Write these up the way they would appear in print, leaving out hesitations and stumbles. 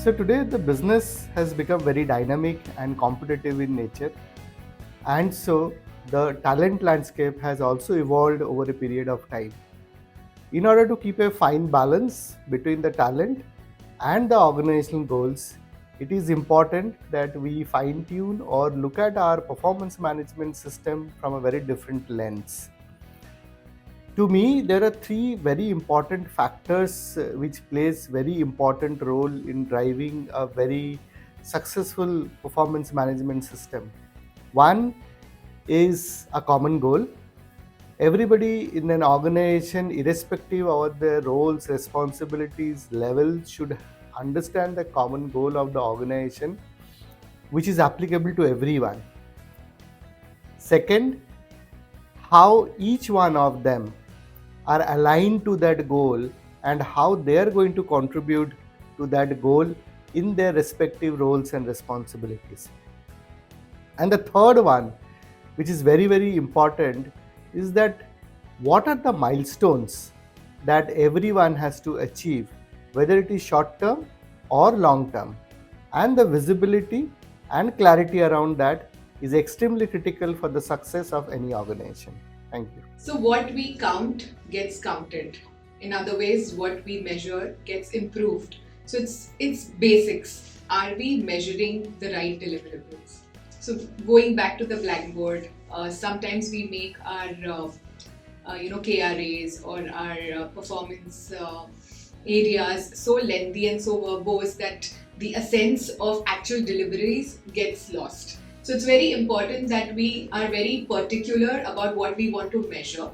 So today the business has become very dynamic and competitive in nature, and so the talent landscape has also evolved over a period of time. In order to keep a fine balance between the talent and the organizational goals, it is important that we fine tune or look at our performance management system from a very different lens. To me, there are three very important factors which plays very important role in driving a very successful performance management system. One is a common goal. Everybody in an organization, irrespective of their roles, responsibilities, level, should understand the common goal of the organization, which is applicable to everyone. Second, how each one of them are aligned to that goal and how they are going to contribute to that goal in their respective roles and responsibilities. And the third one, which is very, very important, is that what are the milestones that everyone has to achieve, whether it is short term or long term, and the visibility and clarity around that is extremely critical for the success of any organization. Thank you. So, what we count gets counted. In other ways, what we measure gets improved. So, it's basics. Are we measuring the right deliverables? So, going back to the blackboard, sometimes we make our KRAs or our performance areas so lengthy and so verbose that the essence of actual deliveries gets lost. So it's very important that we are very particular about what we want to measure,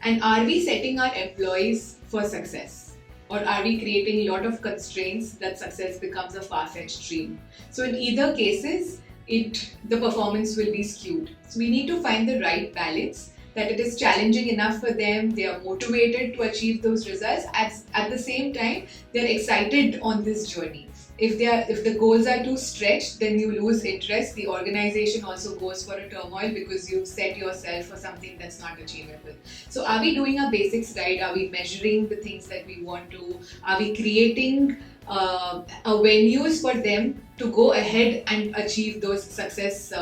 and are we setting our employees for success, or are we creating a lot of constraints that success becomes a far-fetched dream. So in either cases, the performance will be skewed. So we need to find the right balance, that it is challenging enough for them, they are motivated to achieve those results, at the same time they're excited on this journey. If the goals are too stretched, then you lose interest. The organization also goes for a turmoil because you've set yourself for something that's not achievable. So are we doing our basics right? Are we measuring the things that we want to? Are we creating venues for them to go ahead and achieve those success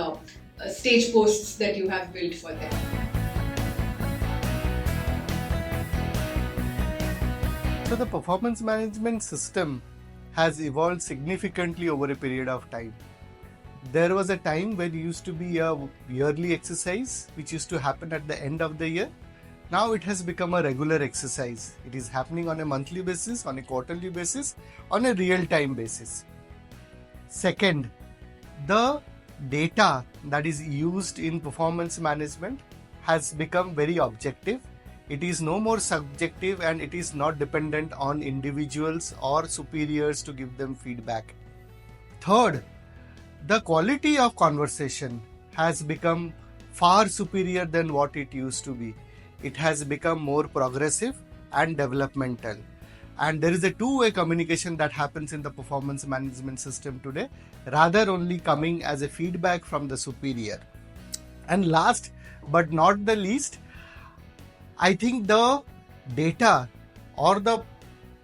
stage posts that you have built for them? So the performance management system has evolved significantly over a period of time. There was a time when it used to be a yearly exercise which used to happen at the end of the year. Now it has become a regular exercise. It is happening on a monthly basis, on a quarterly basis, on a real-time basis. Second, the data that is used in performance management has become very objective. It is no more subjective and it is not dependent on individuals or superiors to give them feedback. Third, the quality of conversation has become far superior than what it used to be. It has become more progressive and developmental. And there is a two-way communication that happens in the performance management system today, rather only coming as a feedback from the superior. And last but not the least, I think the data or the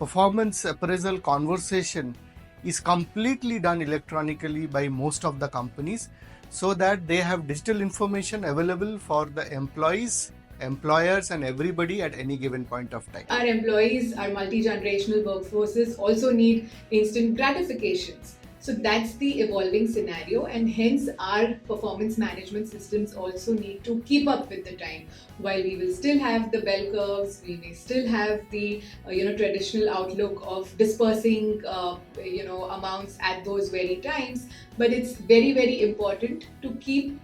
performance appraisal conversation is completely done electronically by most of the companies, so that they have digital information available for the employees, employers and everybody at any given point of time. Our employees, our multi-generational workforces also need instant gratifications. So that's the evolving scenario, and hence our performance management systems also need to keep up with the time. While we will still have the bell curves, we may still have the traditional outlook of dispersing amounts at those very times, but it's very, very important to keep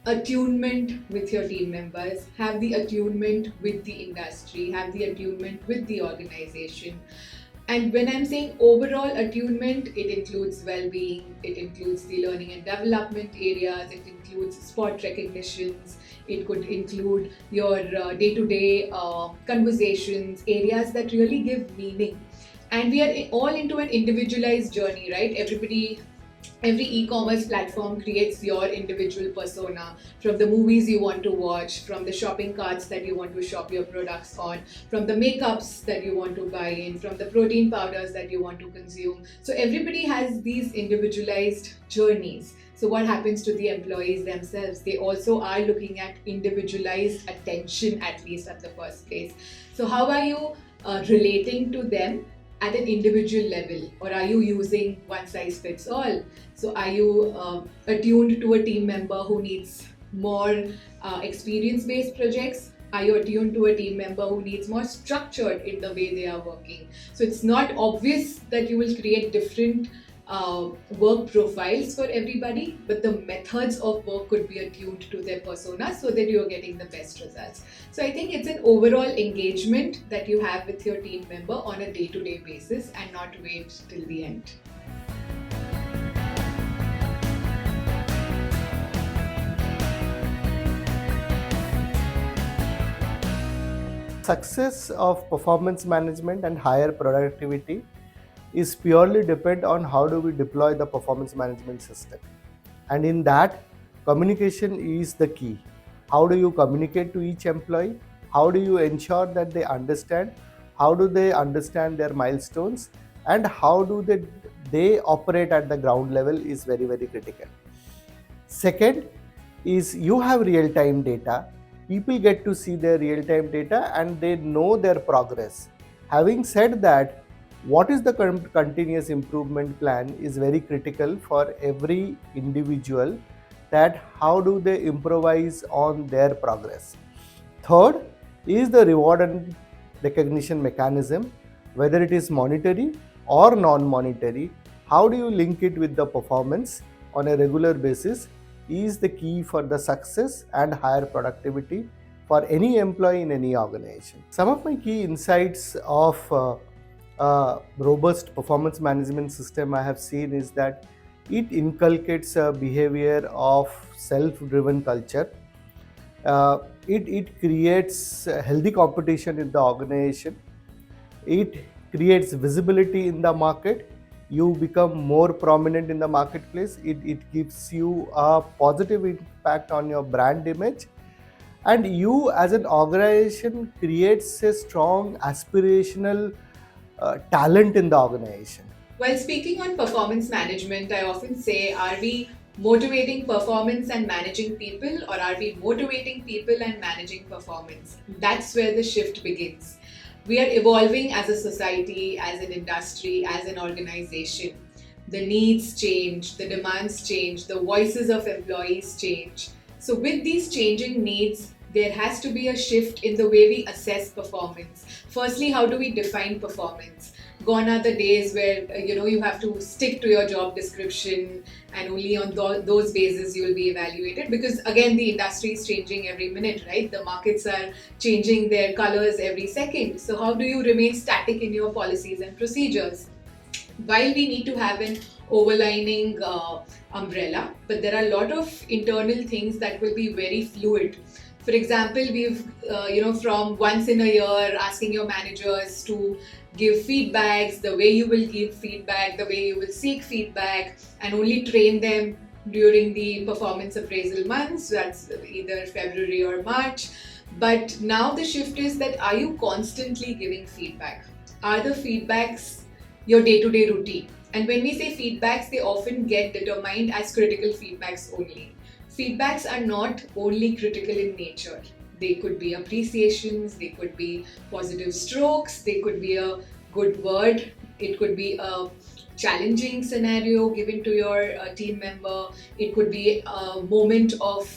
attunement with your team members, have the attunement with the industry, have the attunement with the organization. And when I'm saying overall attunement, it includes well-being, it includes the learning and development areas, it includes spot recognitions, it could include your day-to-day conversations, areas that really give meaning. And we are all into an individualized journey, right? Everybody Every e-commerce platform creates your individual persona, from the movies you want to watch, from the shopping carts that you want to shop your products on, from the makeups that you want to buy in, from the protein powders that you want to consume. So everybody has these individualized journeys. So what happens to the employees themselves? They also are looking at individualized attention, at least at the first place. So how are you relating to them at an individual level, or are you using one size fits all? So are you attuned to a team member who needs more experience based projects? Are you attuned to a team member who needs more structured in the way they are working? So it's not obvious that you will create different work profiles for everybody, but the methods of work could be attuned to their persona so that you're getting the best results. So I think it's an overall engagement that you have with your team member on a day-to-day basis and not wait till the end. Success of performance management and higher productivity is purely depend on how do we deploy the performance management system, and in that communication is the key. How do you communicate to each employee? How do you ensure that they understand? How do they understand their milestones, and how do they operate at the ground level is very, very critical. Second is you have real time data. People get to see their real time data and they know their progress. Having said that, what is the continuous improvement plan is very critical for every individual, that how do they improvise on their progress. Third is the reward and recognition mechanism, whether it is monetary or non-monetary. How do you link it with the performance on a regular basis is the key for the success and higher productivity for any employee in any organization. Some of my key insights of robust performance management system I have seen is that it inculcates a behavior of self-driven culture. It creates healthy competition in the organization. It creates visibility in the market. You become more prominent in the marketplace. It gives you a positive impact on your brand image, and you as an organization creates a strong aspirational talent in the organization. While speaking on performance management, I often say, are we motivating performance and managing people, or are we motivating people and managing performance? That's where the shift begins. We are evolving as a society, as an industry, as an organization. The needs change, the demands change, the voices of employees change. So with these changing needs, there has to be a shift in the way we assess performance. Firstly, how do we define performance? Gone are the days where you have to stick to your job description and only on those bases you will be evaluated, because again the industry is changing every minute, right? The markets are changing their colors every second. So how do you remain static in your policies and procedures? While we need to have an overlining umbrella, but there are a lot of internal things that will be very fluid. For example, we've from once in a year asking your managers to give feedbacks, the way you will give feedback, the way you will seek feedback, and only train them during the performance appraisal months. That's either February or March. But now the shift is that, are you constantly giving feedback? Are the feedbacks your day-to-day routine? And when we say feedbacks, they often get determined as critical feedbacks only. Feedbacks are not only critical in nature. They could be appreciations, they could be positive strokes, they could be a good word, it could be a challenging scenario given to your team member, it could be a moment of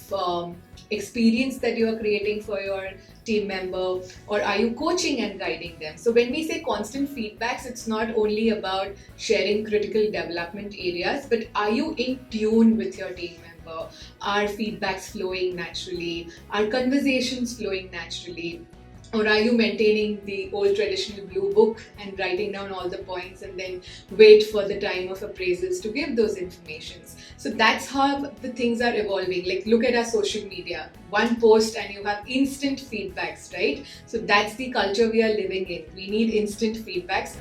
experience that you are creating for your team member, or are you coaching and guiding them? So when we say constant feedbacks, it's not only about sharing critical development areas, but are you in tune with your team member? Are feedbacks flowing naturally? Are conversations flowing naturally? Or are you maintaining the old traditional blue book and writing down all the points and then wait for the time of appraisals to give those informations? So that's how the things are evolving. Like, look at our social media. One post and you have instant feedbacks, right? So that's the culture we are living in. We need instant feedbacks.